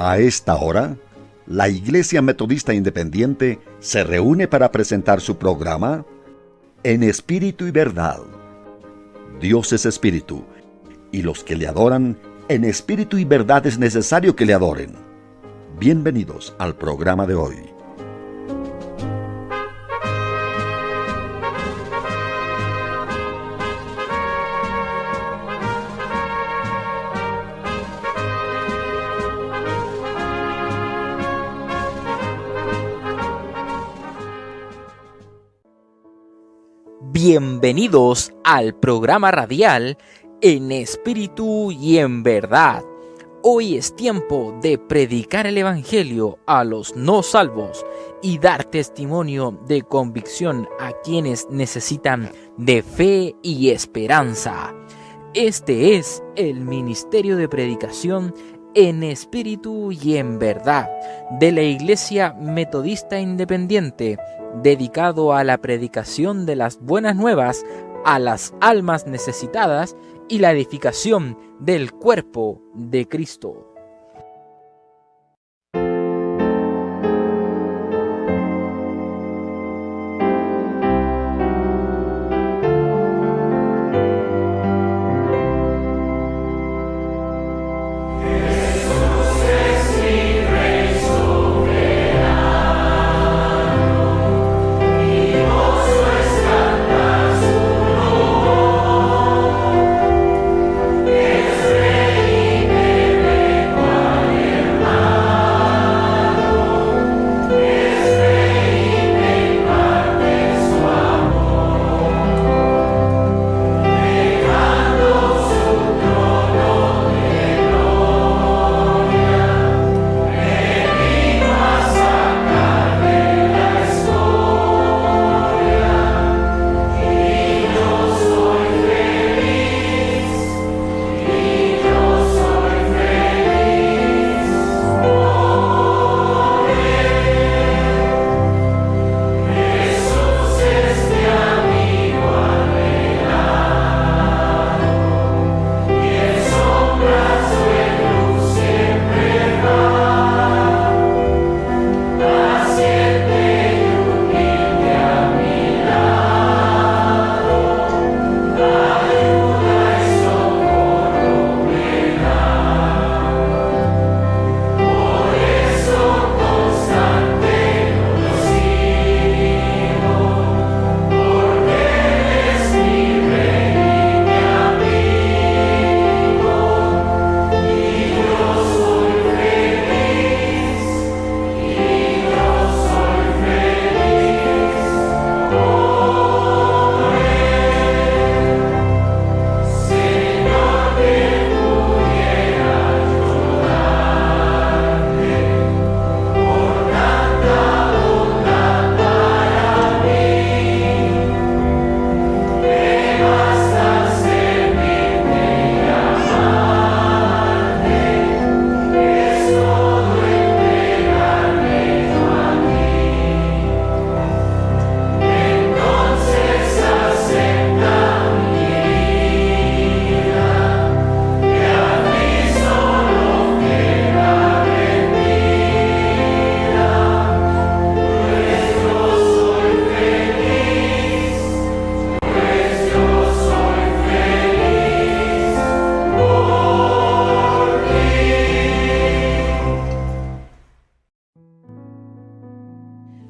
A esta hora, la Iglesia Metodista Independiente se reúne para presentar su programa En Espíritu y Verdad. Dios es Espíritu, y los que le adoran en espíritu y verdad es necesario que le adoren. Bienvenidos al programa de hoy. Bienvenidos al programa radial En Espíritu y en Verdad. Hoy es tiempo de predicar el Evangelio a los no salvos y dar testimonio de convicción a quienes necesitan de fe y esperanza. Este es el Ministerio de Predicación en Espíritu y en Verdad de la Iglesia Metodista Independiente, dedicado a la predicación de las buenas nuevas a las almas necesitadas y la edificación del cuerpo de Cristo.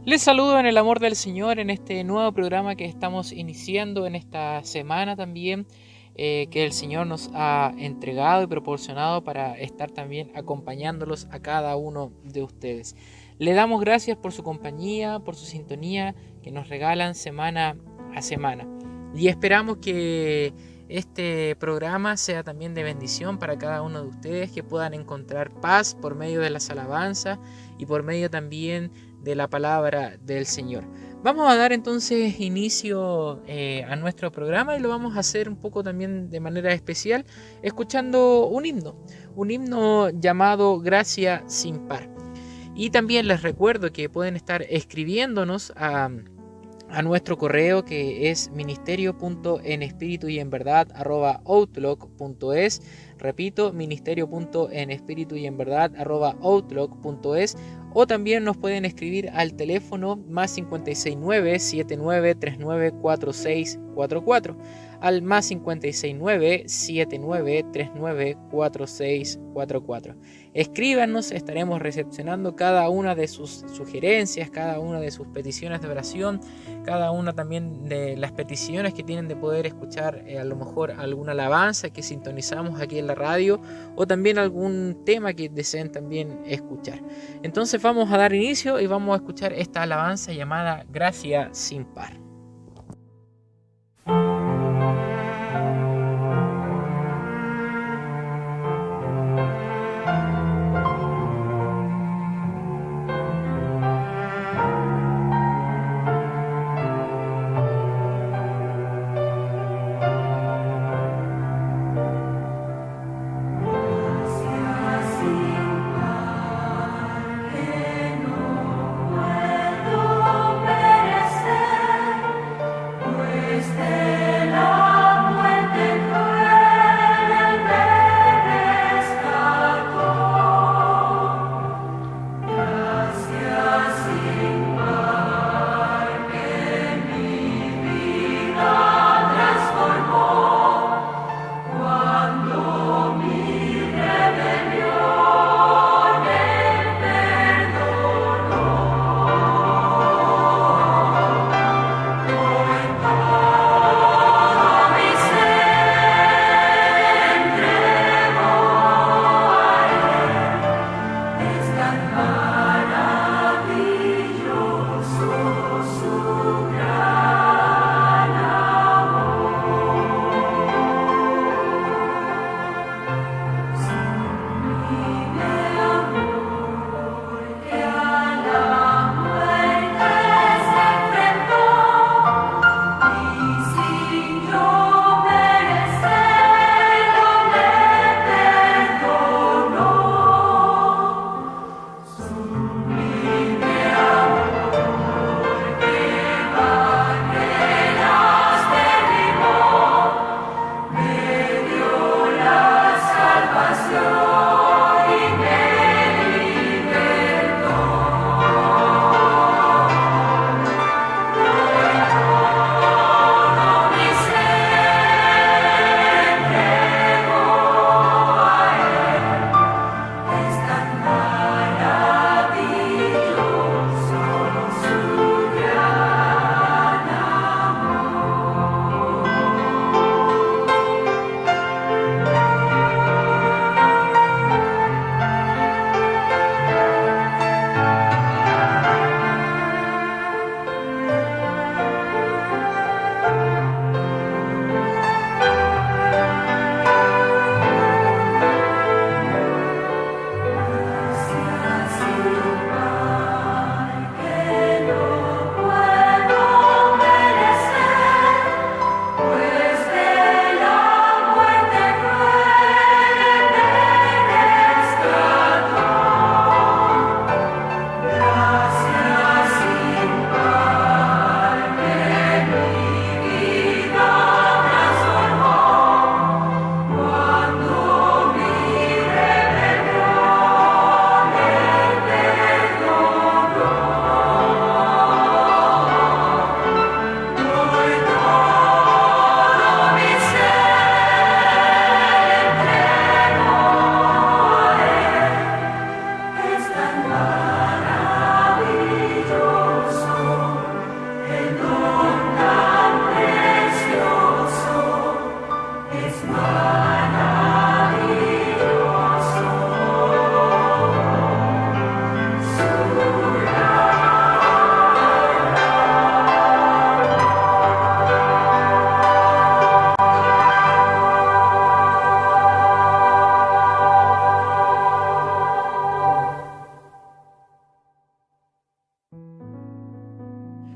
Les saludo en el amor del Señor en este nuevo programa que estamos iniciando en esta semana también, que el Señor nos ha entregado y proporcionado para estar también acompañándolos a cada uno de ustedes. Le damos gracias por su compañía, por su sintonía que nos regalan semana a semana. Y esperamos que este programa sea también de bendición para cada uno de ustedes, que puedan encontrar paz por medio de las alabanzas y por medio también de la palabra del Señor. Vamos a dar entonces inicio a nuestro programa y lo vamos a hacer un poco también de manera especial escuchando un himno llamado Gracia sin par. Y también les recuerdo que pueden estar escribiéndonos a a nuestro correo, que es ministerio.enespirituyenverdad@outlook.es. Repito, ministerio.enespirituyenverdad@outlook.es. O también nos pueden escribir al teléfono más 569 7939 4644, al más 569 7939 4644. Escríbanos, estaremos recepcionando cada una de sus sugerencias, cada una de sus peticiones de oración, cada una también de las peticiones que tienen de poder escuchar a lo mejor alguna alabanza que sintonizamos aquí en la radio, o también algún tema que deseen también escuchar. Entonces vamos a dar inicio y vamos a escuchar esta alabanza llamada Gracia sin par.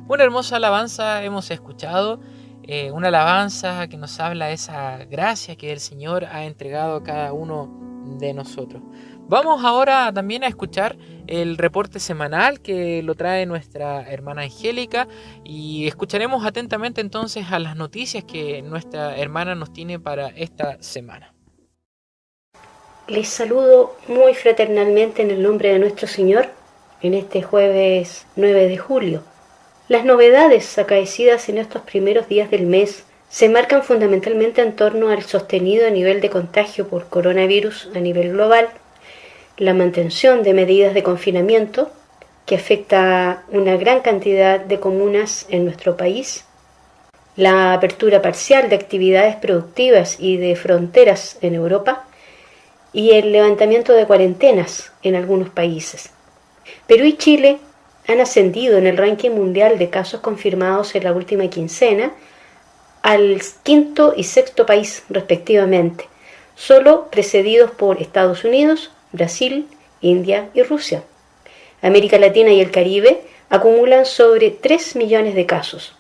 Una hermosa alabanza hemos escuchado, una alabanza que nos habla de esa gracia que el Señor ha entregado a cada uno de nosotros. Vamos ahora también a escuchar el reporte semanal que lo trae nuestra hermana Angélica y escucharemos atentamente entonces a las noticias que nuestra hermana nos tiene para esta semana. Les saludo muy fraternalmente en el nombre de nuestro Señor en este jueves 9 de julio. Las novedades acaecidas en estos primeros días del mes se marcan fundamentalmente en torno al sostenido nivel de contagio por coronavirus a nivel global, la mantención de medidas de confinamiento que afecta a una gran cantidad de comunas en nuestro país, la apertura parcial de actividades productivas y de fronteras en Europa y el levantamiento de cuarentenas en algunos países. Perú y Chile han ascendido en el ranking mundial de casos confirmados en la última quincena al quinto y sexto país respectivamente, solo precedidos por Estados Unidos, Brasil, India y Rusia. América Latina y el Caribe acumulan sobre 3 millones de casos.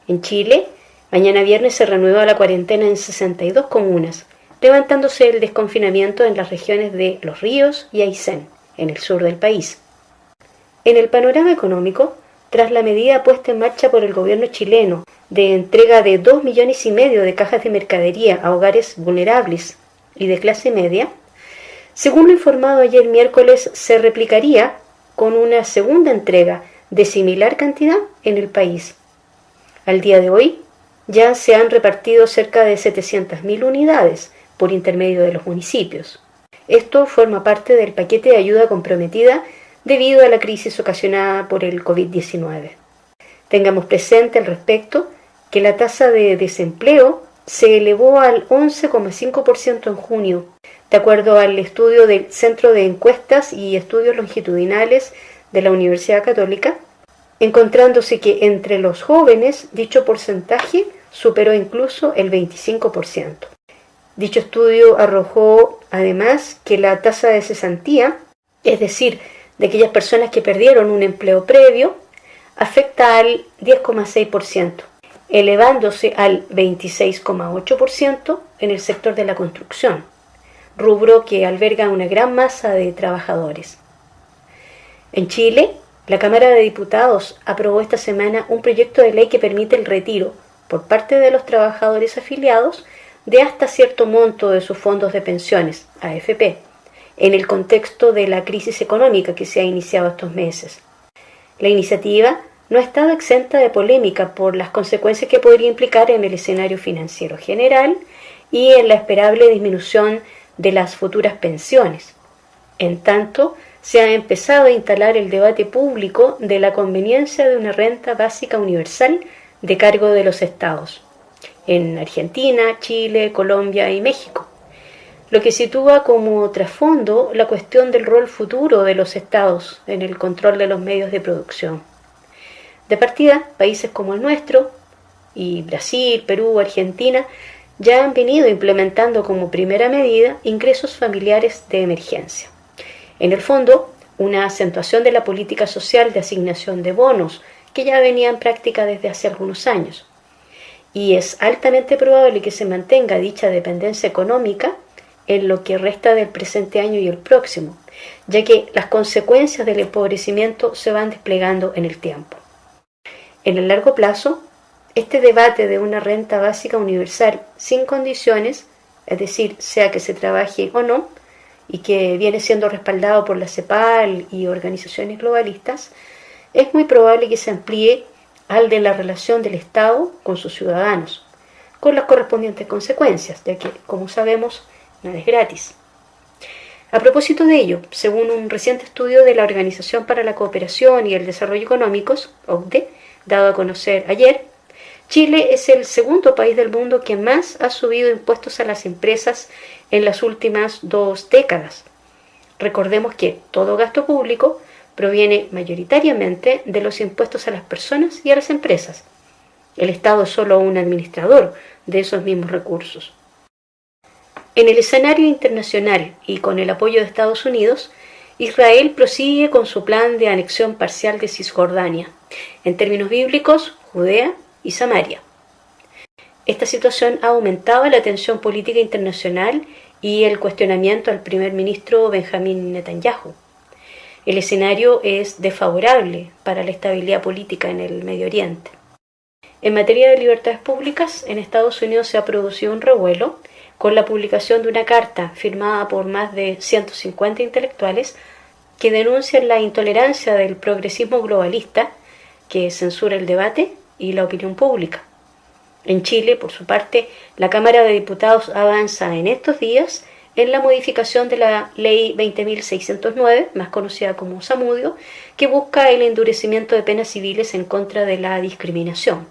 En Chile, mañana viernes se renueva la cuarentena en 62 comunas, levantándose el desconfinamiento en las regiones de Los Ríos y Aysén, en el sur del país. En el panorama económico, tras la medida puesta en marcha por el gobierno chileno de entrega de 2,5 millones de cajas de mercadería a hogares vulnerables y de clase media, según lo informado ayer miércoles, se replicaría con una segunda entrega de similar cantidad en el país. Al día de hoy, ya se han repartido cerca de 700.000 unidades por intermedio de los municipios. Esto forma parte del paquete de ayuda comprometida debido a la crisis ocasionada por el COVID-19. Tengamos presente al respecto que la tasa de desempleo se elevó al 11,5% en junio, de acuerdo al estudio del Centro de Encuestas y Estudios Longitudinales de la Universidad Católica, encontrándose que entre los jóvenes dicho porcentaje superó incluso el 25%. Dicho estudio arrojó además que la tasa de cesantía, es decir, de aquellas personas que perdieron un empleo previo, afecta al 10,6%, elevándose al 26,8% en el sector de la construcción, rubro que alberga una gran masa de trabajadores. En Chile, la Cámara de Diputados aprobó esta semana un proyecto de ley que permite el retiro por parte de los trabajadores afiliados de hasta cierto monto de sus fondos de pensiones, AFP, en el contexto de la crisis económica que se ha iniciado estos meses. La iniciativa no ha estado exenta de polémica por las consecuencias que podría implicar en el escenario financiero general y en la esperable disminución de las futuras pensiones. En tanto, se ha empezado a instalar el debate público de la conveniencia de una renta básica universal de cargo de los estados, en Argentina, Chile, Colombia y México, lo que sitúa como trasfondo la cuestión del rol futuro de los estados en el control de los medios de producción. De partida, países como el nuestro, y Brasil, Perú, Argentina, ya han venido implementando como primera medida ingresos familiares de emergencia. En el fondo, una acentuación de la política social de asignación de bonos que ya venía en práctica desde hace algunos años. Y es altamente probable que se mantenga dicha dependencia económica en lo que resta del presente año y el próximo, ya que las consecuencias del empobrecimiento se van desplegando en el tiempo. En el largo plazo, este debate de una renta básica universal sin condiciones, es decir, sea que se trabaje o no, y que viene siendo respaldado por la CEPAL y organizaciones globalistas, es muy probable que se amplíe al de la relación del Estado con sus ciudadanos, con las correspondientes consecuencias, ya que, como sabemos, nada es gratis. A propósito de ello, según un reciente estudio de la Organización para la Cooperación y el Desarrollo Económicos, OCDE, dado a conocer ayer, Chile es el segundo país del mundo que más ha subido impuestos a las empresas en las últimas 2 décadas. Recordemos que todo gasto público proviene mayoritariamente de los impuestos a las personas y a las empresas. El Estado es solo un administrador de esos mismos recursos. En el escenario internacional y con el apoyo de Estados Unidos, Israel prosigue con su plan de anexión parcial de Cisjordania, en términos bíblicos, Judea y Samaria. Esta situación ha aumentado la tensión política internacional y el cuestionamiento al primer ministro Benjamín Netanyahu. El escenario es desfavorable para la estabilidad política en el Medio Oriente. En materia de libertades públicas, en Estados Unidos se ha producido un revuelo con la publicación de una carta firmada por más de 150 intelectuales que denuncian la intolerancia del progresismo globalista que censura el debate y la opinión pública. En Chile, por su parte, la Cámara de Diputados avanza en estos días en la modificación de la Ley 20.609, más conocida como Zamudio, que busca el endurecimiento de penas civiles en contra de la discriminación.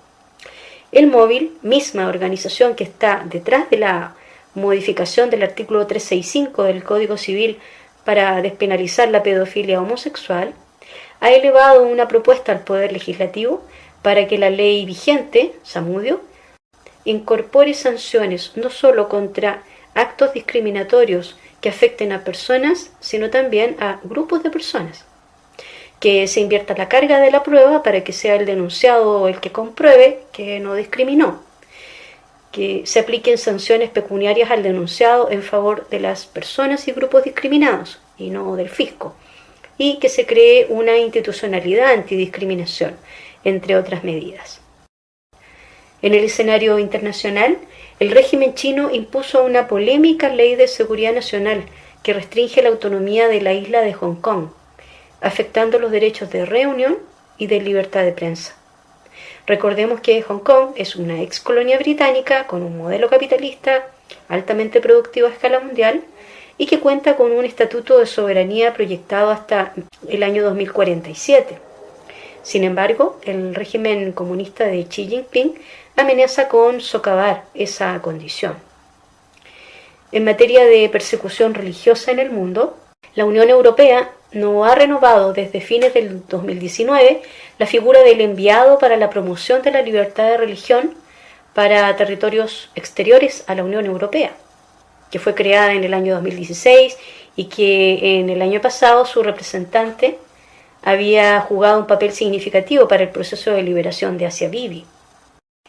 El Móvil, misma organización que está detrás de la modificación del artículo 365 del Código Civil para despenalizar la pedofilia homosexual, ha elevado una propuesta al Poder Legislativo para que la ley vigente, Zamudio, incorpore sanciones no solo contra actos discriminatorios que afecten a personas, sino también a grupos de personas. Que se invierta la carga de la prueba para que sea el denunciado el que compruebe que no discriminó. Que se apliquen sanciones pecuniarias al denunciado en favor de las personas y grupos discriminados, y no del fisco. Y que se cree una institucionalidad antidiscriminación, entre otras medidas. En el escenario internacional, el régimen chino impuso una polémica ley de seguridad nacional que restringe la autonomía de la isla de Hong Kong, afectando los derechos de reunión y de libertad de prensa. Recordemos que Hong Kong es una ex colonia británica con un modelo capitalista altamente productivo a escala mundial y que cuenta con un estatuto de soberanía proyectado hasta el año 2047. Sin embargo, el régimen comunista de Xi Jinping amenaza con socavar esa condición. En materia de persecución religiosa en el mundo, la Unión Europea no ha renovado desde fines del 2019 la figura del enviado para la promoción de la libertad de religión para territorios exteriores a la Unión Europea, que fue creada en el año 2016 y que en el año pasado su representante había jugado un papel significativo para el proceso de liberación de Asia Bibi.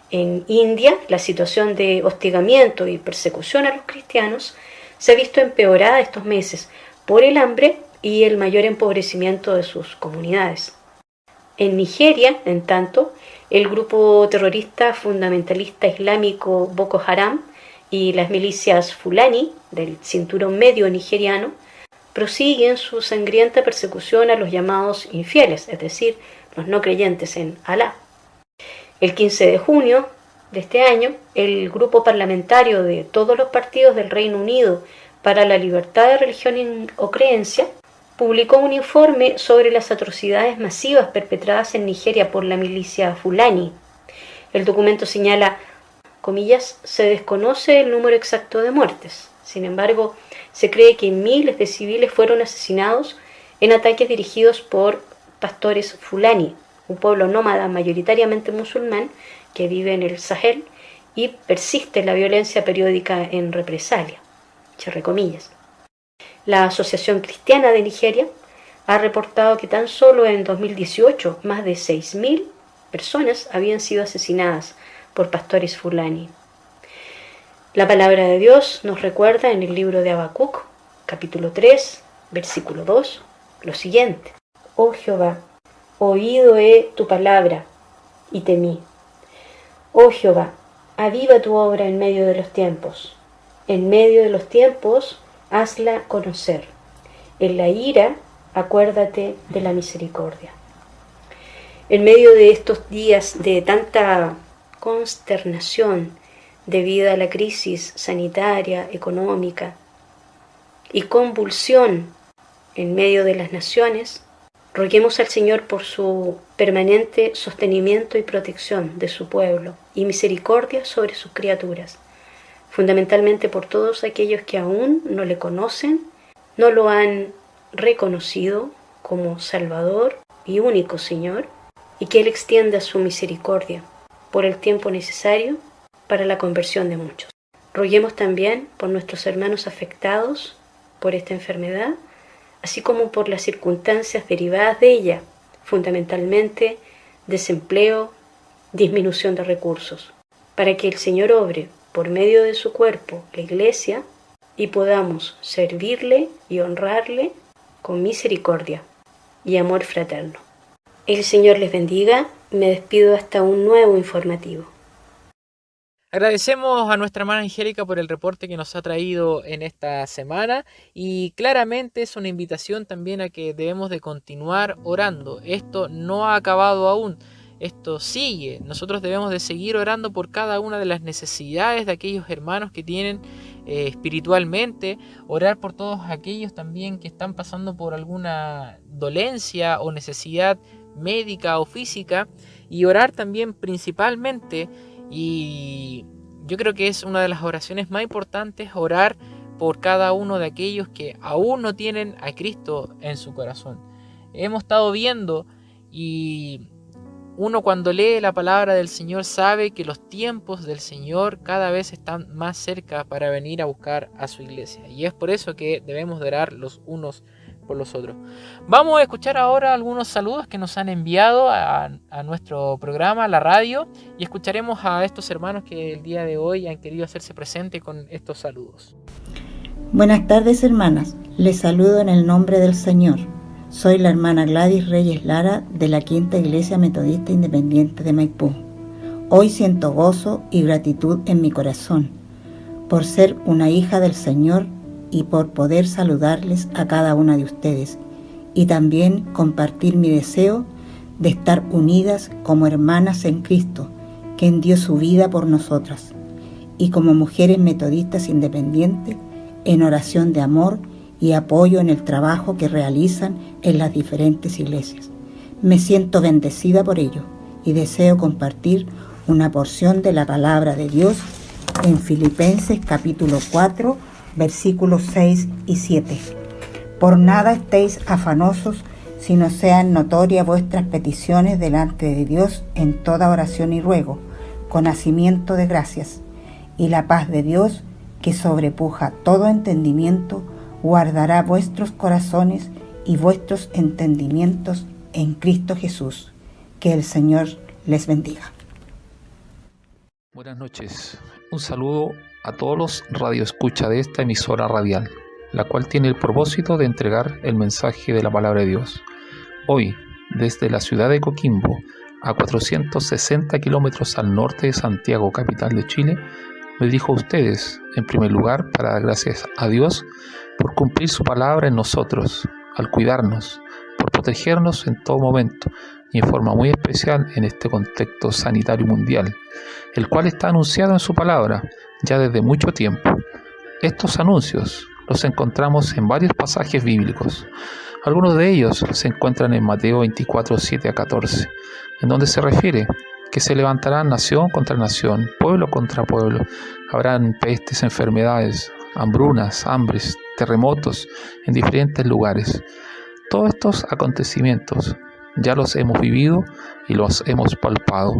En India, la situación de hostigamiento y persecución a los cristianos se ha visto empeorada estos meses por el hambre y el mayor empobrecimiento de sus comunidades. En Nigeria, en tanto, el grupo terrorista fundamentalista islámico Boko Haram y las milicias Fulani del cinturón medio nigeriano prosiguen su sangrienta persecución a los llamados infieles, es decir, los no creyentes en Alá. El 15 de junio de este año, el grupo parlamentario de todos los partidos del Reino Unido para la libertad de religión o creencia publicó un informe sobre las atrocidades masivas perpetradas en Nigeria por la milicia Fulani. El documento señala, comillas, se desconoce el número exacto de muertes. Sin embargo, se cree que miles de civiles fueron asesinados en ataques dirigidos por pastores Fulani, un pueblo nómada mayoritariamente musulmán que vive en el Sahel y persiste la violencia periódica en represalia. Cierre comillas. La Asociación Cristiana de Nigeria ha reportado que tan solo en 2018 más de 6.000 personas habían sido asesinadas por pastores Fulani. La palabra de Dios nos recuerda en el libro de Habacuc, capítulo 3, versículo 2, lo siguiente. Oh Jehová, oído he tu palabra y temí. Oh Jehová, aviva tu obra en medio de los tiempos. En medio de los tiempos, hazla conocer. En la ira, acuérdate de la misericordia. En medio de estos días de tanta consternación debido a la crisis sanitaria, económica y convulsión en medio de las naciones, roguemos al Señor por su permanente sostenimiento y protección de su pueblo y misericordia sobre sus criaturas, fundamentalmente por todos aquellos que aún no le conocen, no lo han reconocido como Salvador y único Señor, y que Él extienda su misericordia por el tiempo necesario para la conversión de muchos. Roguemos también por nuestros hermanos afectados por esta enfermedad, así como por las circunstancias derivadas de ella, fundamentalmente desempleo, disminución de recursos, para que el Señor obre por medio de su cuerpo, la Iglesia, y podamos servirle y honrarle con misericordia y amor fraterno. El Señor les bendiga. Me despido hasta un nuevo informativo. Agradecemos a nuestra hermana Angélica por el reporte que nos ha traído en esta semana y claramente es una invitación también a que debemos de continuar orando. Esto no ha acabado aún, esto sigue. Nosotros debemos de seguir orando por cada una de las necesidades de aquellos hermanos que tienen espiritualmente, orar por todos aquellos también que están pasando por alguna dolencia o necesidad médica o física, y orar también principalmente, y yo creo que es una de las oraciones más importantes, orar por cada uno de aquellos que aún no tienen a Cristo en su corazón. Hemos estado viendo, y uno cuando lee la palabra del Señor sabe que los tiempos del Señor cada vez están más cerca para venir a buscar a su iglesia, y es por eso que debemos de orar los unos por los otros. Vamos a escuchar ahora algunos saludos que nos han enviado a nuestro programa, a la radio, y escucharemos a estos hermanos que el día de hoy han querido hacerse presentes con estos saludos. Buenas tardes, hermanas. Les saludo en el nombre del Señor. Soy la hermana Gladys Reyes Lara de la Quinta Iglesia Metodista Independiente de Maipú. Hoy siento gozo y gratitud en mi corazón por ser una hija del Señor y por poder saludarles a cada una de ustedes, y también compartir mi deseo de estar unidas como hermanas en Cristo, quien dio su vida por nosotras, y como mujeres metodistas independientes en oración de amor y apoyo en el trabajo que realizan en las diferentes iglesias. Me siento bendecida por ello y deseo compartir una porción de la palabra de Dios en Filipenses capítulo 4, versículos 6 y 7. Por nada estéis afanosos, sino sean notorias vuestras peticiones delante de Dios en toda oración y ruego, con hacimiento de gracias. Y la paz de Dios, que sobrepuja todo entendimiento, guardará vuestros corazones y vuestros entendimientos en Cristo Jesús. Que el Señor les bendiga. Buenas noches. Un saludo a todos los radioescuchas de esta emisora radial, la cual tiene el propósito de entregar el mensaje de la palabra de Dios. Hoy, desde la ciudad de Coquimbo, a 460 kilómetros al norte de Santiago, capital de Chile, me dirijo a ustedes, en primer lugar, para dar gracias a Dios por cumplir su palabra en nosotros, al cuidarnos, por protegernos en todo momento, y en forma muy especial en este contexto sanitario mundial, el cual está anunciado en su palabra ya desde mucho tiempo. Estos anuncios los encontramos en varios pasajes bíblicos. Algunos de ellos se encuentran en Mateo 24, 7 a 14, en donde se refiere que se levantarán nación contra nación, pueblo contra pueblo, habrán pestes, enfermedades, hambrunas, hambres, terremotos en diferentes lugares. Todos estos acontecimientos ya los hemos vivido y los hemos palpado.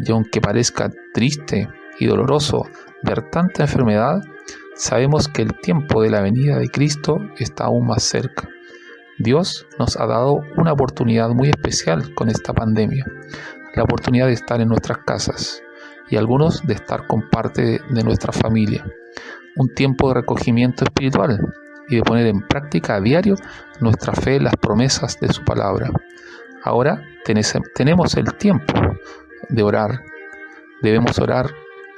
Y aunque parezca triste y doloroso ver tanta enfermedad, sabemos que el tiempo de la venida de Cristo está aún más cerca. Dios nos ha dado una oportunidad muy especial con esta pandemia, la oportunidad de estar en nuestras casas y algunos de estar con parte de nuestra familia. Un tiempo de recogimiento espiritual y de poner en práctica a diario nuestra fe en las promesas de su palabra. Ahora tenemos el tiempo de orar. Debemos orar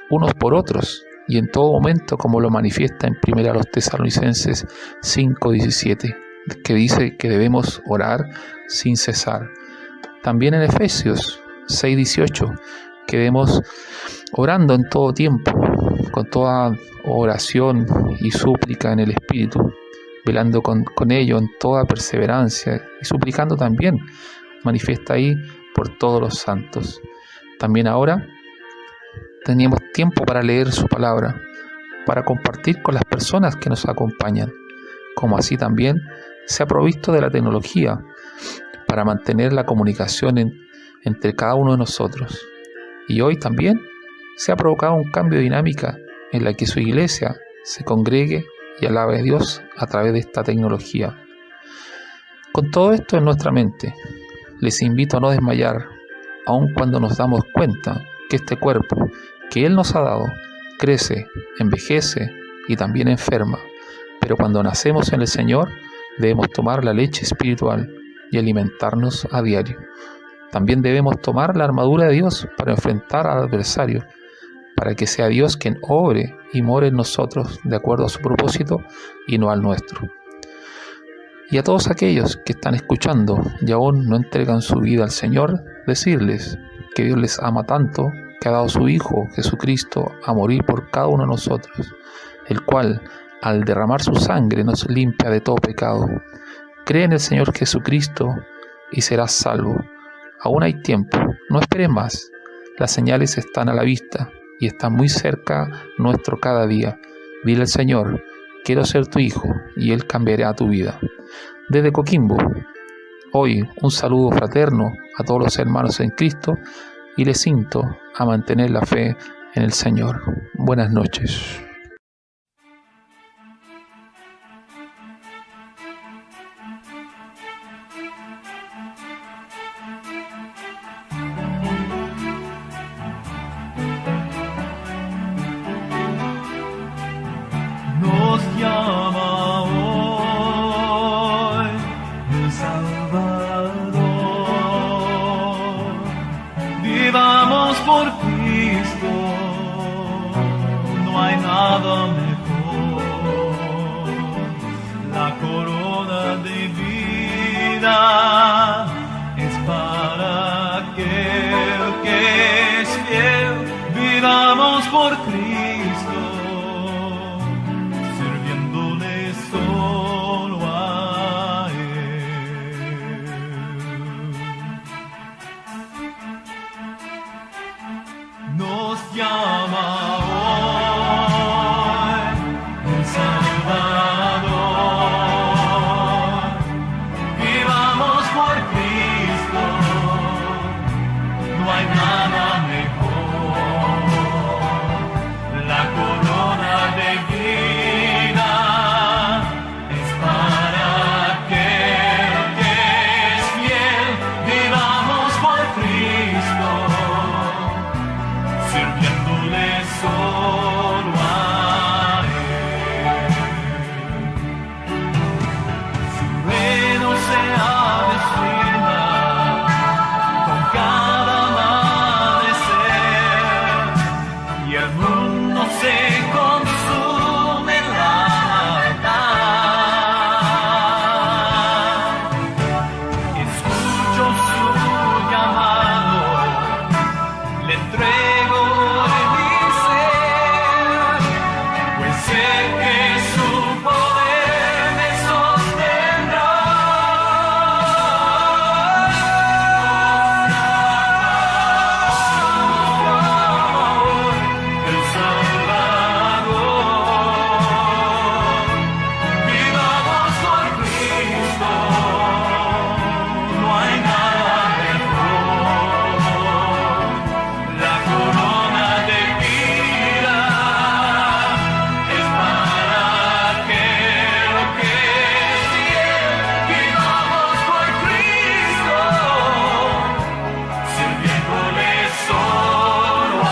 unos por otros y en todo momento, como lo manifiesta en 1 Tesalonicenses 5:17, que dice que debemos orar sin cesar. También en Efesios 6:18, que debemos orando en todo tiempo, con toda oración y súplica en el Espíritu, velando con ello en toda perseverancia y suplicando también, manifiesta ahí por todos los santos. También ahora teníamos tiempo para leer su palabra, para compartir con las personas que nos acompañan, como así también se ha provisto de la tecnología para mantener la comunicación entre cada uno de nosotros. Y hoy también se ha provocado un cambio de dinámica en la que su iglesia se congregue y alabe a Dios a través de esta tecnología. Con todo esto en nuestra mente, les invito a no desmayar, aun cuando nos damos cuenta que este cuerpo que Él nos ha dado crece, envejece y también enferma, pero cuando nacemos en el Señor debemos tomar la leche espiritual y alimentarnos a diario. También debemos tomar la armadura de Dios para enfrentar al adversario, para que sea Dios quien obre y more en nosotros de acuerdo a su propósito y no al nuestro. Y a todos aquellos que están escuchando y aún no entregan su vida al Señor, decirles que Dios les ama tanto que ha dado a su Hijo Jesucristo a morir por cada uno de nosotros, el cual, al derramar su sangre, nos limpia de todo pecado. Cree en el Señor Jesucristo y serás salvo. Aún hay tiempo, no esperes más. Las señales están a la vista y están muy cerca nuestro cada día. Dile al Señor: quiero ser tu hijo, y Él cambiará tu vida. Desde Coquimbo, hoy un saludo fraterno a todos los hermanos en Cristo y les insto a mantener la fe en el Señor. Buenas noches. Nos llama hoy el Salvador. Vivamos por Cristo, no hay nada mejor. La corona de vida es para aquel que es fiel. Vivamos por Cristo, solo a Él. Nos llama hoy el Salvador. Vivamos por Cristo, no hay nada mejor. La corona de vida es para aquel que es fiel. Vivamos por Cristo, sirviéndole solo a Él. Su reino se avecina con cada amanecer, y el mundo se consume en la maldad. Escucho su llamado, le entrego mi ser, pues sé que su poder me sostendrá. El Salvador. Vivamos por Cristo, no hay nada mejor. La corona de vida es para aquel que es fiel. Vivamos por Cristo, sirviéndole solo a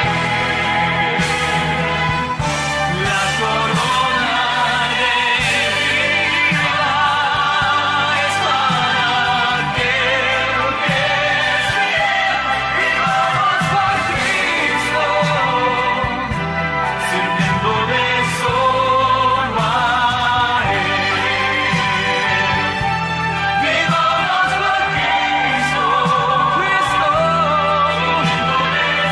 Él. La corona de vida es para aquel que es fiel. Vivamos por Cristo, sirviéndole solo a Él. Vivamos por Cristo, sirviéndole solo a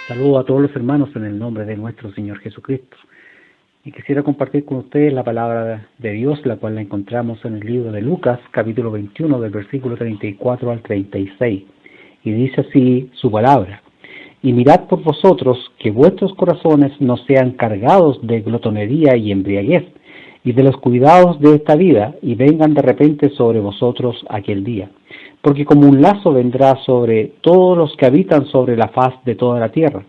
Saludo a todos los hermanos en el nombre de nuestro Señor Jesucristo. Y quisiera compartir con ustedes la palabra de Dios, la cual la encontramos en el libro de Lucas, capítulo 21, del versículo 34 al 36. Y dice así su palabra: y mirad por vosotros que vuestros corazones no sean cargados de glotonería y embriaguez, y de los cuidados de esta vida, y vengan de repente sobre vosotros aquel día. Porque como un lazo vendrá sobre todos los que habitan sobre la faz de toda la tierra.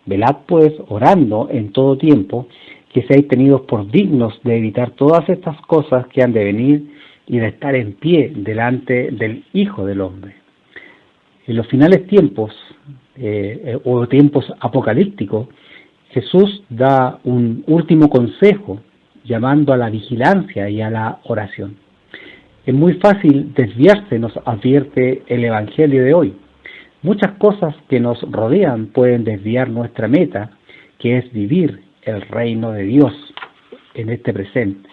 Velad pues, orando en todo tiempo, que seáis tenidos por dignos de evitar todas estas cosas que han de venir, y de estar en pie delante del Hijo del Hombre. En los finales tiempos, o tiempos apocalípticos, Jesús da un último consejo, llamando a la vigilancia y a la oración. Es muy fácil desviarse, nos advierte el Evangelio de hoy. Muchas cosas que nos rodean pueden desviar nuestra meta, que es vivir el reino de Dios en este presente.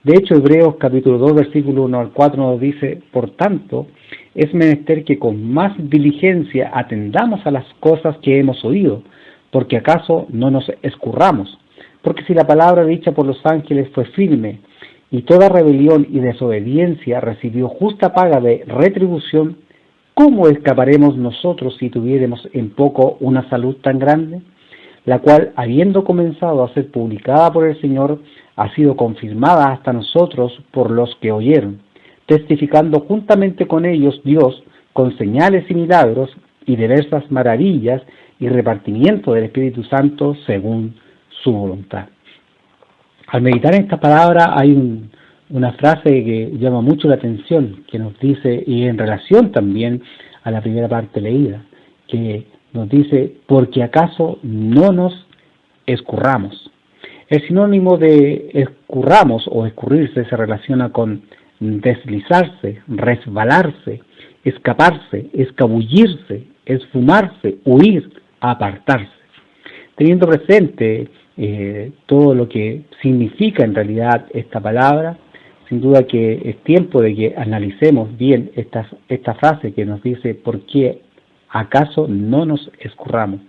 De hecho, Hebreos capítulo 2, versículo 1 al 4 nos dice: por tanto, es menester que con más diligencia atendamos a las cosas que hemos oído, porque acaso no nos escurramos. Porque si la palabra dicha por los ángeles fue firme, y toda rebelión y desobediencia recibió justa paga de retribución, ¿cómo escaparemos nosotros si tuviéramos en poco una salud tan grande? La cual, habiendo comenzado a ser publicada por el Señor, ha sido confirmada hasta nosotros por los que oyeron, testificando juntamente con ellos Dios con señales y milagros y diversas maravillas y repartimiento del Espíritu Santo según su voluntad. Al meditar en esta palabra hay una frase que llama mucho la atención, que nos dice, y en relación también a la primera parte leída, que nos dice: porque acaso no nos escurramos. El sinónimo de escurramos o escurrirse se relaciona con deslizarse, resbalarse, escaparse, escabullirse, esfumarse, huir, apartarse. Teniendo presente todo lo que significa en realidad esta palabra, sin duda que es tiempo de que analicemos bien esta frase que nos dice: ¿por qué acaso no nos escurramos?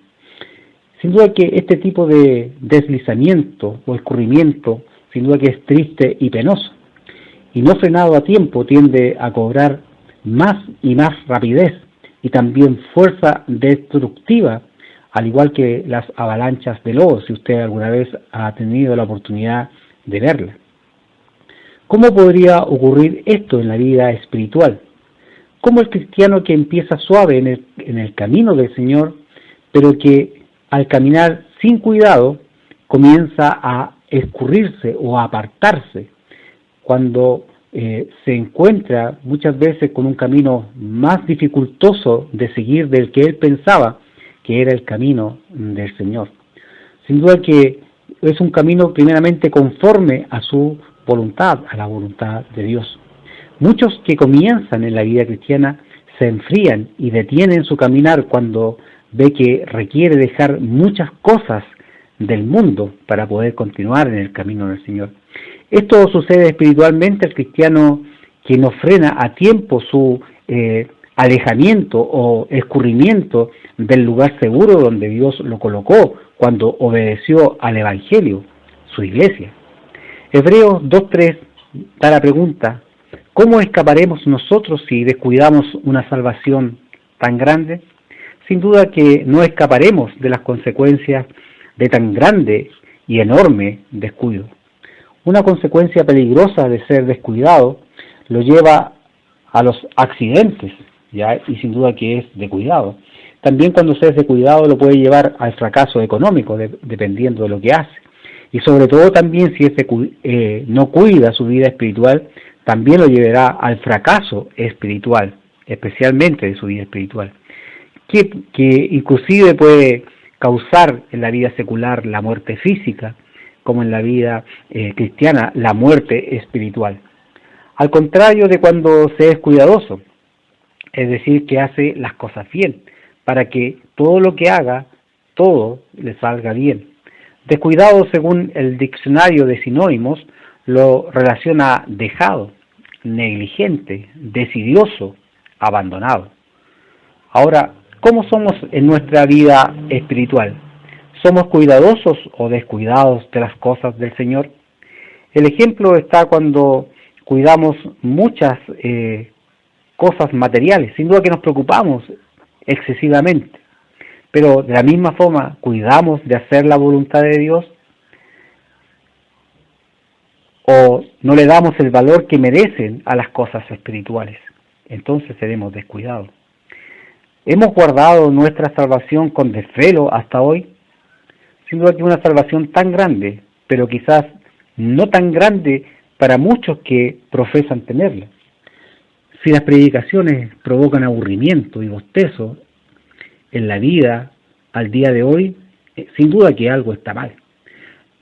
Sin duda que este tipo de deslizamiento o escurrimiento, sin duda que es triste y penoso, y no frenado a tiempo tiende a cobrar más y más rapidez y también fuerza destructiva, al igual que las avalanchas de lodo, si usted alguna vez ha tenido la oportunidad de verla. ¿Cómo podría ocurrir esto en la vida espiritual? ¿Cómo el cristiano que empieza suave en el camino del Señor, pero que al caminar sin cuidado comienza a escurrirse o a apartarse, cuando se encuentra muchas veces con un camino más dificultoso de seguir del que él pensaba que era el camino del Señor? Sin duda que es un camino primeramente conforme a su voluntad, a la voluntad de Dios. Muchos que comienzan en la vida cristiana se enfrían y detienen su caminar cuando ve que requiere dejar muchas cosas del mundo para poder continuar en el camino del Señor. Esto sucede espiritualmente al cristiano que no frena a tiempo su alejamiento o escurrimiento del lugar seguro donde Dios lo colocó cuando obedeció al Evangelio, su iglesia. Hebreos 2.3 da la pregunta: ¿cómo escaparemos nosotros si descuidamos una salvación tan grande? Sin duda que no escaparemos de las consecuencias de tan grande y enorme descuido. Una consecuencia peligrosa de ser descuidado lo lleva a los accidentes, ¿ya? Y sin duda que es de cuidado. También cuando se es de cuidado lo puede llevar al fracaso económico, dependiendo de lo que hace. Y sobre todo también si no cuida su vida espiritual, también lo llevará al fracaso espiritual, especialmente de su vida espiritual, que inclusive puede causar en la vida secular la muerte física, como en la vida cristiana la muerte espiritual. Al contrario de cuando se es cuidadoso, es decir, que hace las cosas bien, para que todo lo que haga, todo le salga bien. Descuidado, según el diccionario de sinónimos, lo relaciona dejado, negligente, desidioso, abandonado. Ahora, ¿cómo somos en nuestra vida espiritual? ¿Somos cuidadosos o descuidados de las cosas del Señor? El ejemplo está cuando cuidamos muchas cosas materiales. Sin duda que nos preocupamos excesivamente. pero de la misma forma cuidamos de hacer la voluntad de Dios, o no le damos el valor que merecen a las cosas espirituales. Entonces seremos descuidados. ¿Hemos guardado nuestra salvación con desvelo hasta hoy? Sin duda que una salvación tan grande, pero quizás no tan grande para muchos que profesan tenerla. Si las predicaciones provocan aburrimiento y bostezo en la vida al día de hoy, sin duda que algo está mal.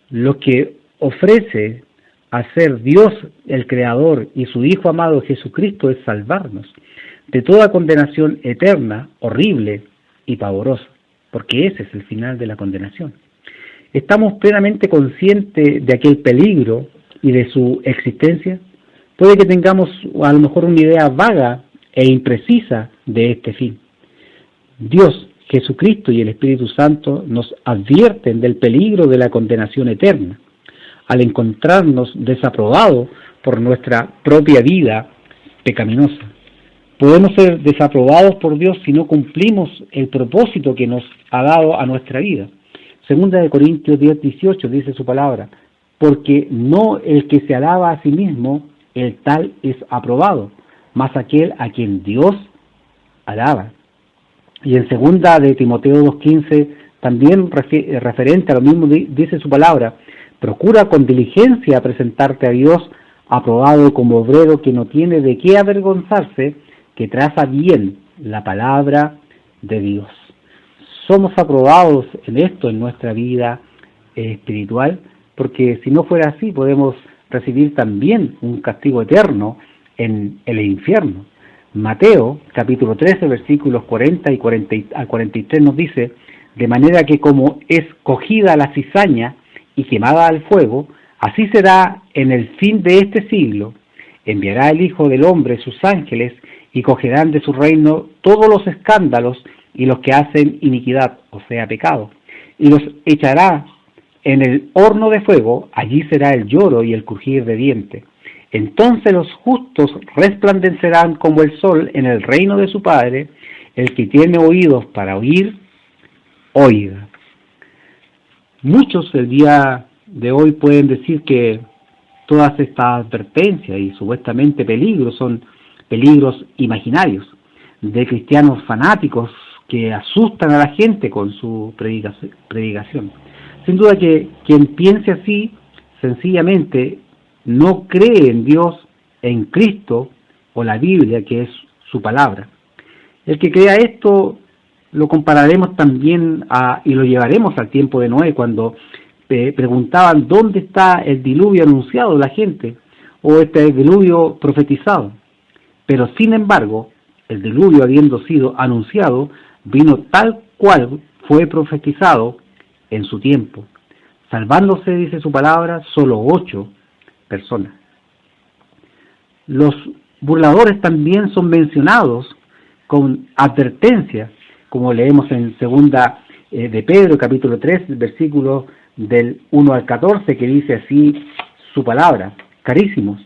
Lo que ofrece hacer Dios el Creador y su Hijo amado Jesucristo es salvarnos de toda condenación eterna, horrible y pavorosa, porque ese es el final de la condenación. ¿Estamos plenamente conscientes de aquel peligro y de su existencia? Puede que tengamos a lo mejor una idea vaga e imprecisa de este fin. Dios, Jesucristo y el Espíritu Santo nos advierten del peligro de la condenación eterna al encontrarnos desaprobados por nuestra propia vida pecaminosa. Podemos ser desaprobados por Dios si no cumplimos el propósito que nos ha dado a nuestra vida. Segunda de Corintios 10:18 dice su palabra, porque no el que se alaba a sí mismo, el tal es aprobado, mas aquel a quien Dios alaba. Y en segunda de Timoteo 2:15, también referente a lo mismo, dice su palabra, procura con diligencia presentarte a Dios aprobado como obrero que no tiene de qué avergonzarse, que traza bien la palabra de Dios. Somos aprobados en esto, en nuestra vida espiritual, porque si no fuera así podemos recibir también un castigo eterno en el infierno. Mateo, capítulo 13, versículos 40 al 43 nos dice, de manera que como es cogida la cizaña y quemada al fuego, así será en el fin de este siglo. Enviará el Hijo del Hombre sus ángeles y cogerán de su reino todos los escándalos y los que hacen iniquidad, o sea, pecado, y los echará en el horno de fuego, allí será el lloro y el crujir de dientes. Entonces los justos resplandecerán como el sol en el reino de su Padre. El que tiene oídos para oír, oiga. Muchos el día de hoy pueden decir que todas estas advertencias y supuestamente peligros son peligros imaginarios de cristianos fanáticos que asustan a la gente con su predicación. Sin duda que quien piense así, sencillamente no cree en Dios, en Cristo o la Biblia, que es su palabra. El que crea esto lo compararemos también y lo llevaremos al tiempo de Noé, cuando preguntaban dónde está el diluvio anunciado de la gente, o este diluvio profetizado. Pero sin embargo, el diluvio habiendo sido anunciado, vino tal cual fue profetizado en su tiempo, salvándose, dice su palabra, solo 8 personas. Los burladores también son mencionados con advertencia, como leemos en segunda de Pedro, capítulo 3, versículos del 1 al 14, que dice así su palabra: carísimos,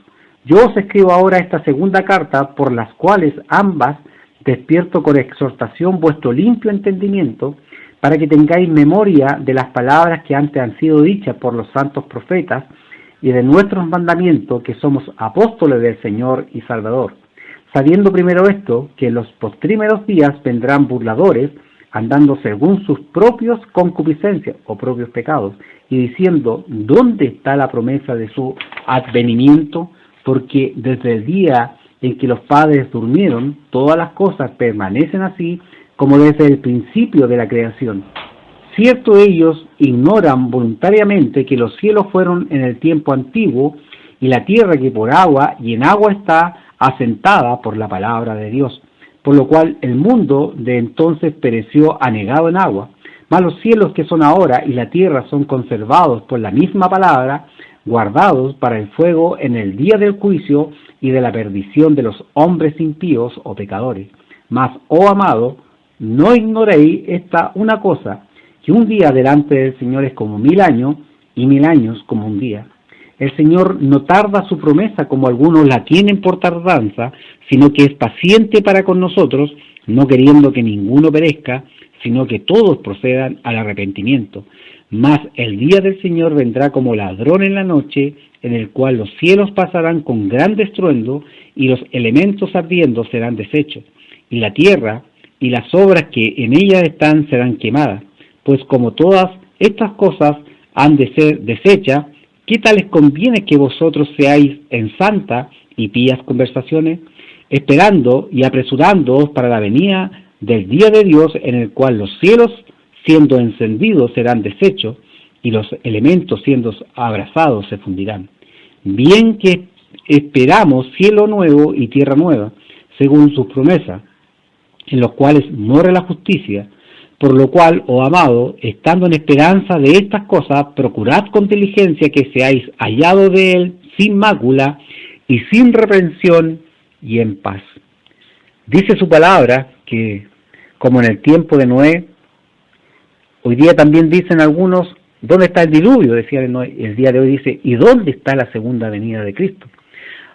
yo os escribo ahora esta segunda carta, por las cuales ambas despierto con exhortación vuestro limpio entendimiento, para que tengáis memoria de las palabras que antes han sido dichas por los santos profetas, y de nuestros mandamientos, que somos apóstoles del Señor y Salvador, sabiendo primero esto, que en los postrímeros días vendrán burladores, andando según sus propios concupiscencias o propios pecados, y diciendo, ¿dónde está la promesa de su advenimiento? Porque desde el día en que los padres durmieron, todas las cosas permanecen así, como desde el principio de la creación. Cierto, ellos ignoran voluntariamente que los cielos fueron en el tiempo antiguo, y la tierra que por agua y en agua está asentada por la palabra de Dios, por lo cual el mundo de entonces pereció anegado en agua, mas los cielos que son ahora y la tierra son conservados por la misma palabra, guardados para el fuego en el día del juicio y de la perdición de los hombres impíos o pecadores. Mas, oh amado, no ignoréis esta una cosa, que un día delante del Señor es como 1000 años, y 1000 años como un día. El Señor no tarda su promesa como algunos la tienen por tardanza, sino que es paciente para con nosotros, no queriendo que ninguno perezca, sino que todos procedan al arrepentimiento. Mas el día del Señor vendrá como ladrón en la noche, en el cual los cielos pasarán con gran estruendo, y los elementos ardiendo serán deshechos, y la tierra y las obras que en ella están serán quemadas. Pues como todas estas cosas han de ser deshechas, ¿qué tal les conviene que vosotros seáis en santa y pías conversaciones, esperando y apresurándoos para la venida del día de Dios, en el cual los cielos siendo encendidos serán deshechos, y los elementos siendo abrasados se fundirán? Bien que esperamos cielo nuevo y tierra nueva, según sus promesas, en los cuales mora la justicia. Por lo cual, oh amado, estando en esperanza de estas cosas, procurad con diligencia que seáis hallados de él sin mácula y sin reprensión y en paz. Dice su palabra que, como en el tiempo de Noé, hoy día también dicen algunos, ¿dónde está el diluvio? Decía Noé. El día de hoy dice, ¿y dónde está la segunda venida de Cristo?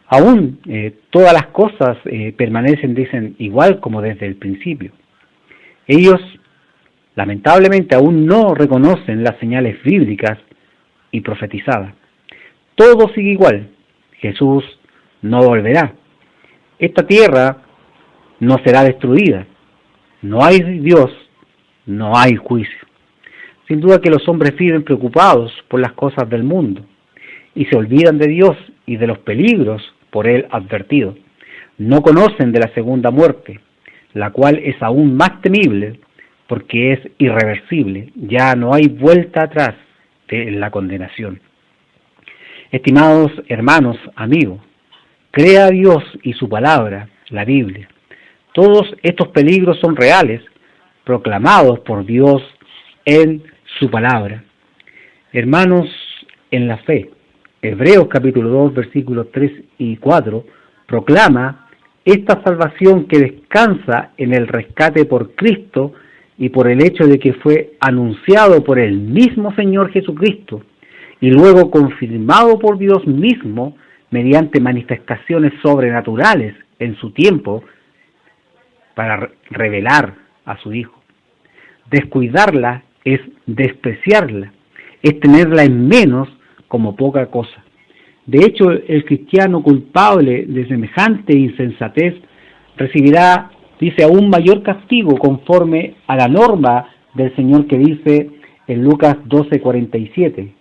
Aún todas las cosas permanecen, dicen, igual como desde el principio. Ellos, lamentablemente, aún no reconocen las señales bíblicas y profetizadas. Todo sigue igual. Jesús no volverá. Esta tierra no será destruida. No hay Dios, no hay juicio. Sin duda que los hombres viven preocupados por las cosas del mundo y se olvidan de Dios y de los peligros por él advertidos. No conocen de la segunda muerte, la cual es aún más temible porque es irreversible. Ya no hay vuelta atrás de la condenación. Estimados hermanos, amigos, crea a Dios y su palabra, la Biblia. Todos estos peligros son reales, proclamados por Dios en su palabra. Hermanos en la fe, Hebreos capítulo 2, versículos 3 y 4, proclama esta salvación que descansa en el rescate por Cristo y por el hecho de que fue anunciado por el mismo Señor Jesucristo y luego confirmado por Dios mismo mediante manifestaciones sobrenaturales en su tiempo para revelar a su Hijo. Descuidarla es despreciarla, es tenerla en menos como poca cosa. De hecho, el cristiano culpable de semejante insensatez recibirá, dice, aún mayor castigo conforme a la norma del Señor que dice en Lucas 12:47.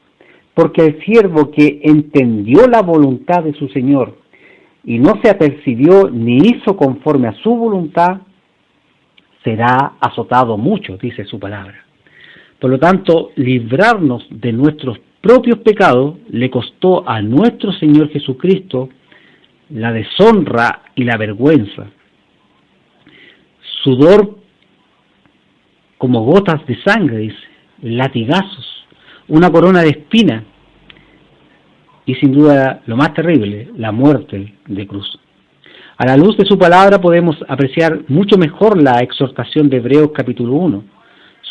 Porque el siervo que entendió la voluntad de su Señor y no se apercibió ni hizo conforme a su voluntad, será azotado mucho, dice su palabra. Por lo tanto, librarnos de nuestros propios pecados le costó a nuestro Señor Jesucristo la deshonra y la vergüenza. Sudor como gotas de sangre, dice, latigazos, una corona de espinas y sin duda lo más terrible, la muerte de cruz. A la luz de su palabra podemos apreciar mucho mejor la exhortación de Hebreos capítulo 1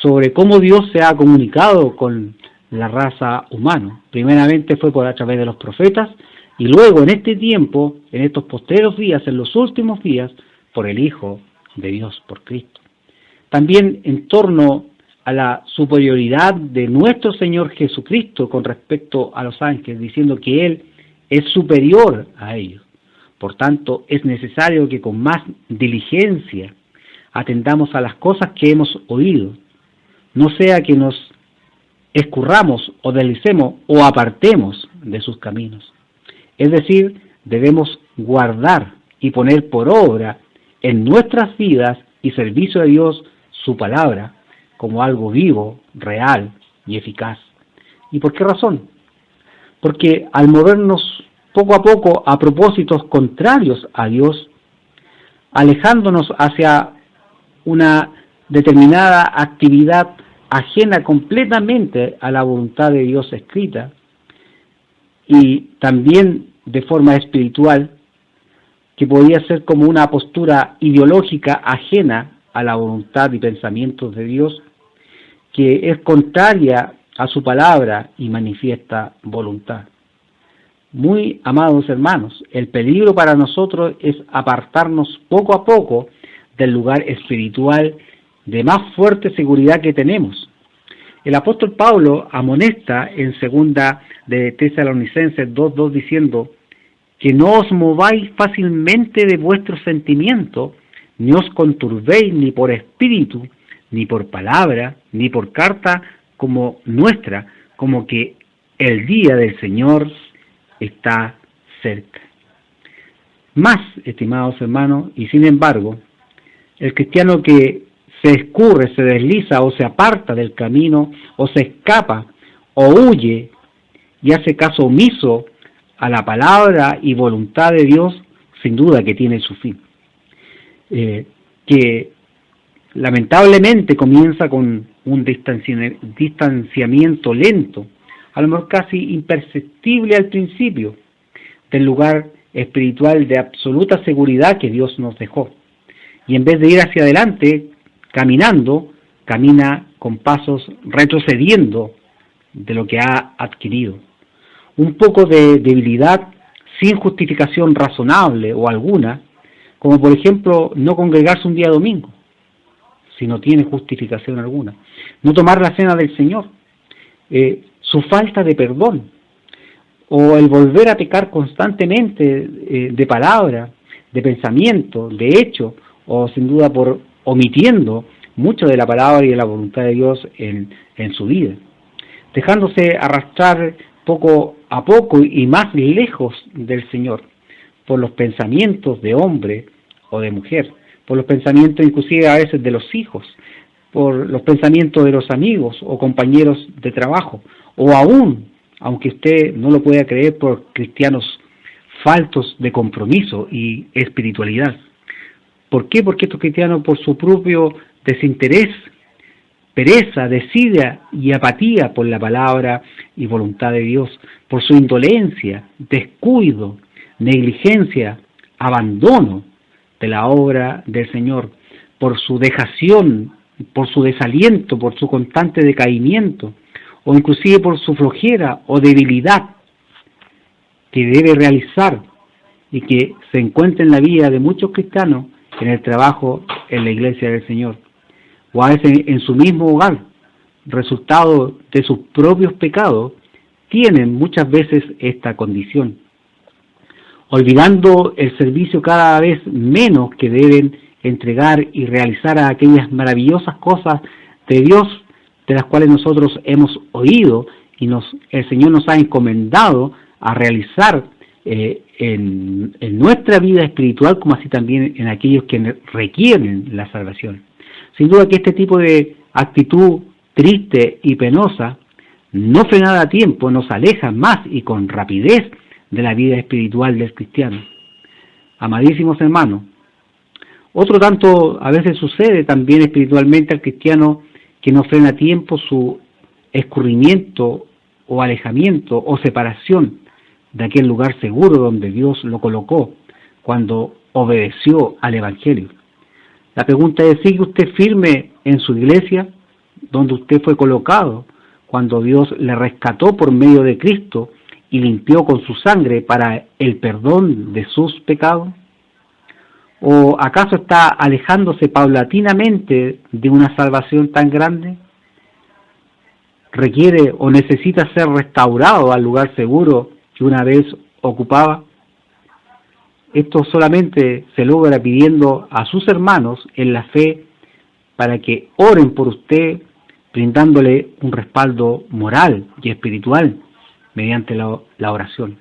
sobre cómo Dios se ha comunicado con la raza humana. Primeramente fue a través de los profetas y luego en este tiempo, en estos postreros días, en los últimos días, por el Hijo de Dios, por Cristo. También en torno a la superioridad de nuestro Señor Jesucristo con respecto a los ángeles, diciendo que Él es superior a ellos. Por tanto, es necesario que con más diligencia atendamos a las cosas que hemos oído, no sea que nos escurramos o deslicemos o apartemos de sus caminos. Es decir, debemos guardar y poner por obra en nuestras vidas y servicio a Dios su palabra como algo vivo, real y eficaz. ¿Y por qué razón? Porque al movernos poco a poco a propósitos contrarios a Dios, alejándonos hacia una determinada actividad ajena completamente a la voluntad de Dios escrita, y también de forma espiritual, que podía ser como una postura ideológica ajena a la voluntad y pensamientos de Dios, que es contraria a su palabra y manifiesta voluntad. Muy amados hermanos, el peligro para nosotros es apartarnos poco a poco del lugar espiritual de más fuerte seguridad que tenemos. El apóstol Pablo amonesta en segunda de Tesalonicenses 2:2 diciendo que no os mováis fácilmente de vuestros sentimientos, ni os conturbéis ni por espíritu, ni por palabra, ni por carta como nuestra, como que el día del Señor está cerca. Más, estimados hermanos, y sin embargo, el cristiano que se escurre, se desliza o se aparta del camino, o se escapa, o huye y hace caso omiso a la palabra y voluntad de Dios, sin duda que tiene su fin. Que lamentablemente comienza con un distanciamiento lento, a lo mejor casi imperceptible al principio, del lugar espiritual de absoluta seguridad que Dios nos dejó. Y en vez de ir hacia adelante, caminando, camina con pasos retrocediendo de lo que ha adquirido. Un poco de debilidad sin justificación razonable o alguna, como por ejemplo no congregarse un día domingo, si no tiene justificación alguna, no tomar la cena del Señor, su falta de perdón, o el volver a pecar constantemente de palabra, de pensamiento, de hecho, o sin duda por omitiendo mucho de la palabra y de la voluntad de Dios en su vida, dejándose arrastrar poco a poco y más lejos del Señor por los pensamientos de hombre o de mujer, por los pensamientos inclusive a veces de los hijos, por los pensamientos de los amigos o compañeros de trabajo, o aún, aunque usted no lo pueda creer, por cristianos faltos de compromiso y espiritualidad. ¿Por qué? Porque estos cristianos, por su propio desinterés, pereza, desidia y apatía por la palabra y voluntad de Dios, por su indolencia, descuido, negligencia, abandono de la obra del Señor, por su dejación, por su desaliento, por su constante decaimiento, o inclusive por su flojera o debilidad que debe realizar y que se encuentra en la vida de muchos cristianos en el trabajo en la iglesia del Señor, o a veces en su mismo hogar, resultado de sus propios pecados, tienen muchas veces esta condición, olvidando el servicio cada vez menos que deben entregar y realizar a aquellas maravillosas cosas de Dios, de las cuales nosotros hemos oído y el Señor nos ha encomendado a realizar en nuestra vida espiritual, como así también en aquellos que requieren la salvación. Sin duda que este tipo de actitud triste y penosa, no frenada a tiempo, nos aleja más y con rapidez de la vida espiritual del cristiano. Amadísimos hermanos, otro tanto a veces sucede también espiritualmente al cristiano que no frena a tiempo su escurrimiento o alejamiento o separación de aquel lugar seguro donde Dios lo colocó cuando obedeció al Evangelio. La pregunta es, ¿sigue usted firme en su iglesia, donde usted fue colocado, cuando Dios le rescató por medio de Cristo y limpió con su sangre para el perdón de sus pecados? ¿O acaso está alejándose paulatinamente de una salvación tan grande? ¿Requiere o necesita ser restaurado al lugar seguro que una vez ocupaba? Esto solamente se logra pidiendo a sus hermanos en la fe para que oren por usted, brindándole un respaldo moral y espiritual mediante la oración.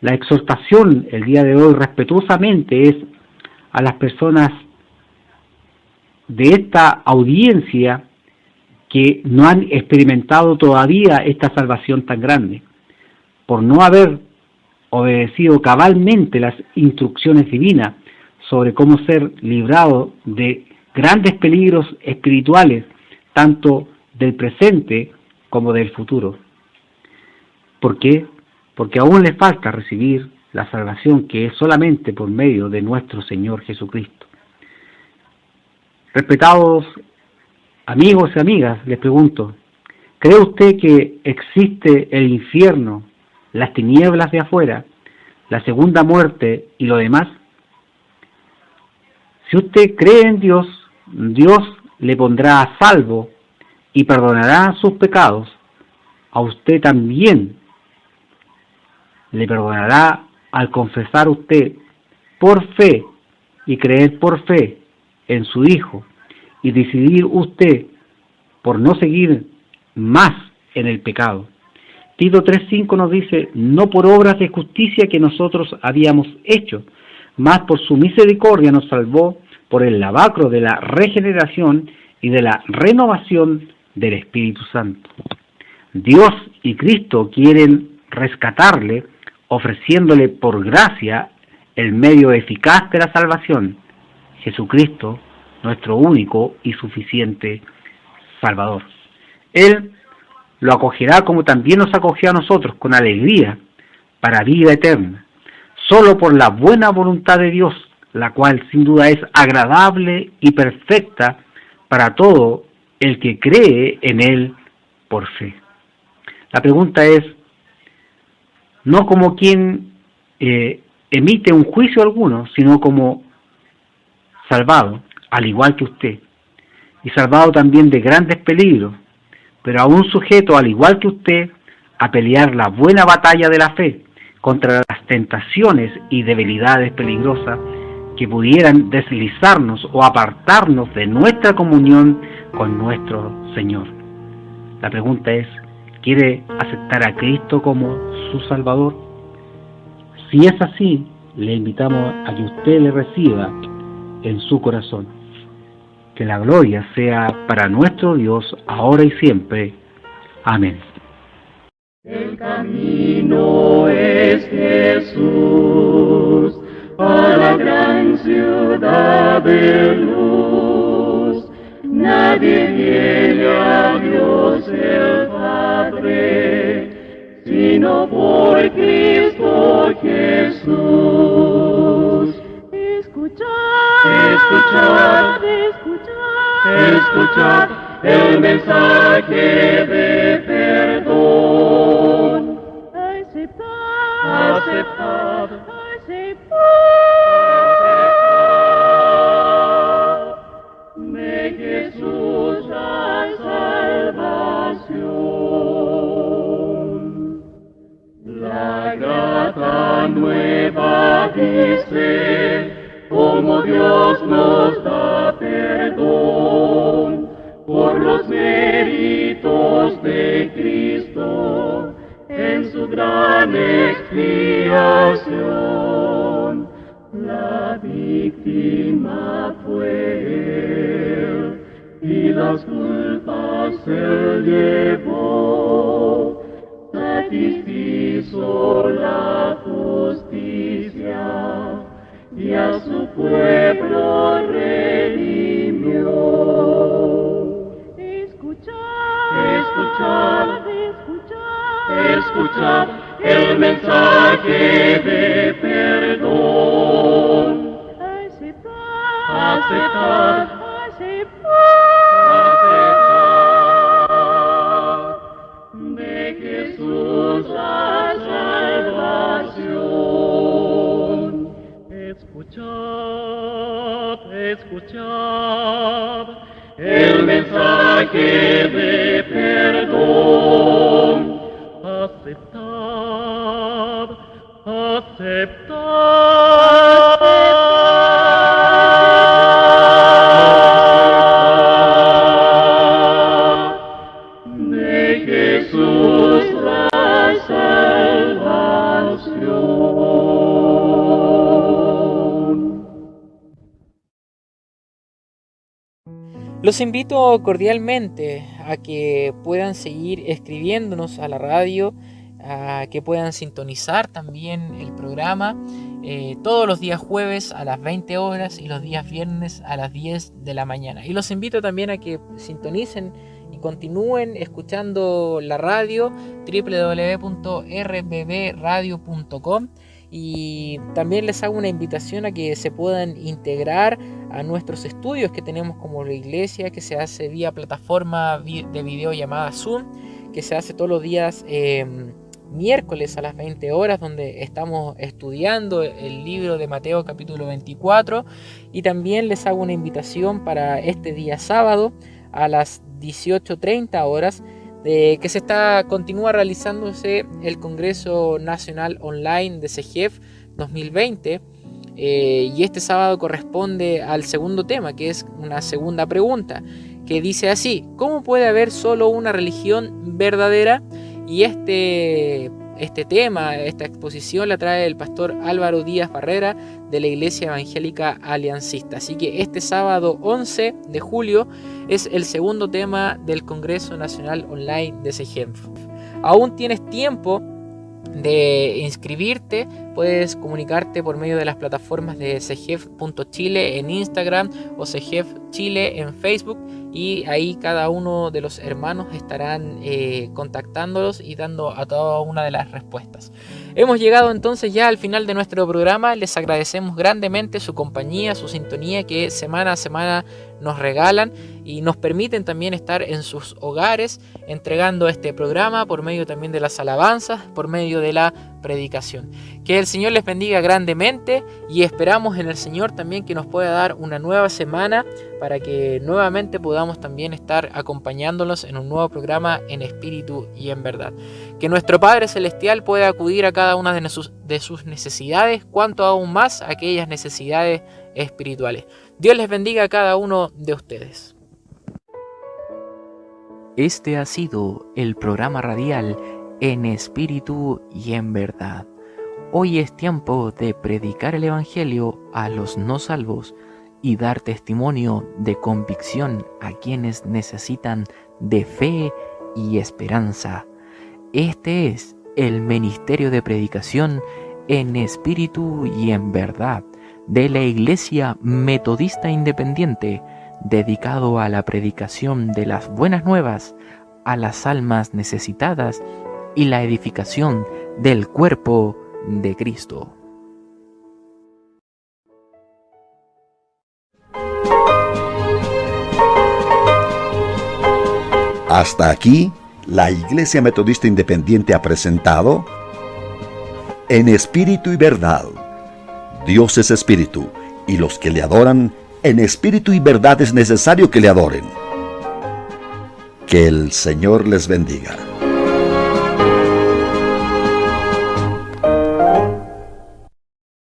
La exhortación el día de hoy respetuosamente es a las personas de esta audiencia que no han experimentado todavía esta salvación tan grande, por no haber obedecido cabalmente las instrucciones divinas sobre cómo ser librado de grandes peligros espirituales, tanto del presente como del futuro. ¿Por qué? Porque aún les falta recibir la salvación que es solamente por medio de nuestro Señor Jesucristo. Respetados amigos y amigas, les pregunto, ¿cree usted que existe el infierno, las tinieblas de afuera, la segunda muerte y lo demás? Si usted cree en Dios, Dios le pondrá a salvo y perdonará sus pecados, a usted también le perdonará al confesar usted por fe y creer por fe en su Hijo y decidir usted por no seguir más en el pecado. Tito 3:5 nos dice: no por obras de justicia que nosotros habíamos hecho, mas por su misericordia nos salvó por el lavacro de la regeneración y de la renovación del Espíritu Santo. Dios y Cristo quieren rescatarle, ofreciéndole por gracia el medio eficaz de la salvación, Jesucristo, nuestro único y suficiente Salvador. Él lo acogerá como también nos acogió a nosotros, con alegría, para vida eterna, solo por la buena voluntad de Dios, la cual sin duda es agradable y perfecta para todo el que cree en Él por fe. La pregunta es, no como quien emite un juicio alguno, sino como salvado, al igual que usted, y salvado también de grandes peligros, pero aún sujeto, al igual que usted, a pelear la buena batalla de la fe contra las tentaciones y debilidades peligrosas que pudieran deslizarnos o apartarnos de nuestra comunión con nuestro Señor. La pregunta es, ¿quiere aceptar a Cristo como su Salvador? Si es así, le invitamos a que usted le reciba en su corazón. Que la gloria sea para nuestro Dios, ahora y siempre. Amén. El camino es Jesús a la gran ciudad de luz. Nadie viene a Dios el Padre, sino por Cristo Jesús. Escuchad el mensaje de perdón. Aceptad de Jesús la salvación. La grata nueva dice, como Dios nos da perdón por los méritos de Cristo en su gran expiación. La víctima fue Él y las culpas Él llevó, satisfizo la justicia y a su pueblo redimió. Escuchad el mensaje de perdón. Aceptad de Jesús la salvación. Escuchad el mensaje de perdón. Aceptad de Jesús la salvación. Los invito cordialmente a que puedan seguir escribiéndonos a la radio, a que puedan sintonizar también el programa todos los días jueves a las 20 horas y los días viernes a las 10 de la mañana. Y los invito también a que sintonicen y continúen escuchando la radio www.rbbradio.com, y también les hago una invitación a que se puedan integrar a nuestros estudios que tenemos como la iglesia, que se hace vía plataforma de video llamada Zoom, que se hace todos los días miércoles a las 20 horas, donde estamos estudiando el libro de Mateo capítulo 24, y también les hago una invitación para este día sábado a las 18:30 horas, que continúa realizándose el Congreso Nacional Online de SEGEF 2020, y este sábado corresponde al segundo tema, que es una segunda pregunta, que dice así: ¿cómo puede haber solo una religión verdadera? Y este tema, esta exposición la trae el pastor Álvaro Díaz Barrera de la Iglesia Evangélica Aliancista. Así que este sábado 11 de julio es el segundo tema del Congreso Nacional Online de SEGEF. Aún tienes tiempo de inscribirte, puedes comunicarte por medio de las plataformas de segef.chile en Instagram o Segef Chile en Facebook, y ahí cada uno de los hermanos estarán contactándolos y dando a cada una de las respuestas. Hemos llegado entonces ya al final de nuestro programa. Les agradecemos grandemente su compañía, su sintonía que semana a semana nos regalan y nos permiten también estar en sus hogares entregando este programa por medio también de las alabanzas, por medio de la predicación. Que el Señor les bendiga grandemente, y esperamos en el Señor también que nos pueda dar una nueva semana para que nuevamente podamos también estar acompañándolos en un nuevo programa en espíritu y en verdad. Que nuestro Padre Celestial pueda acudir a cada una de sus necesidades, cuanto aún más a aquellas necesidades espirituales. Dios les bendiga a cada uno de ustedes. Este ha sido el programa radial En Espíritu y en Verdad. Hoy es tiempo de predicar el Evangelio a los no salvos y dar testimonio de convicción a quienes necesitan de fe y esperanza. Este es el ministerio de predicación en espíritu y en verdad de la Iglesia Metodista Independiente, dedicado a la predicación de las buenas nuevas a las almas necesitadas y la edificación del cuerpo de Cristo. Hasta aquí, la Iglesia Metodista Independiente ha presentado En Espíritu y Verdad. Dios es Espíritu, y los que le adoran, en espíritu y verdad es necesario que le adoren. Que el Señor les bendiga.